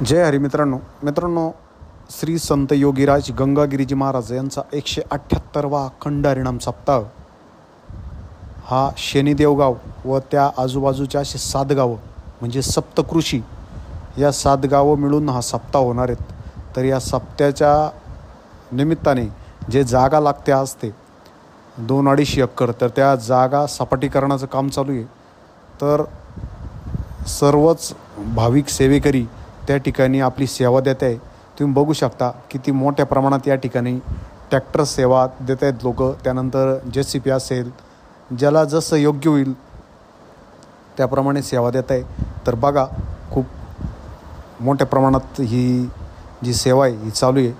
जय हरी मित्रांनो, श्री संत योगीराज गंगागिरीजी महाराज यांचा 178वा अखंड हरिनाम सप्ताह हा शनिदेवगाव व त्या आजूबाजूच्या असे 7 गावं म्हणजे सप्तकृषी या 7 गावं मिळून हा सप्ताह होणार आहेत. तर या सप्त्याच्या निमित्ताने जे जागा लागते असते 2-2.5 एकर, तर त्या जागा सपाटीकरणाचं काम चालू आहे. तर सर्वच भाविक सेवेकरी त्या ठिकाणी आपली सेवा देत आहे. तुम्ही बघू शकता किती मोठ्या प्रमाणात या ठिकाणी ट्रॅक्टर सेवा देत आहेत लोक. त्यानंतर JCP असेल, ज्याला जसं योग्य होईल त्याप्रमाणे सेवा देत आहे. तर बघा, खूप मोठ्या प्रमाणात ही जी सेवा आहे ही चालू आहे.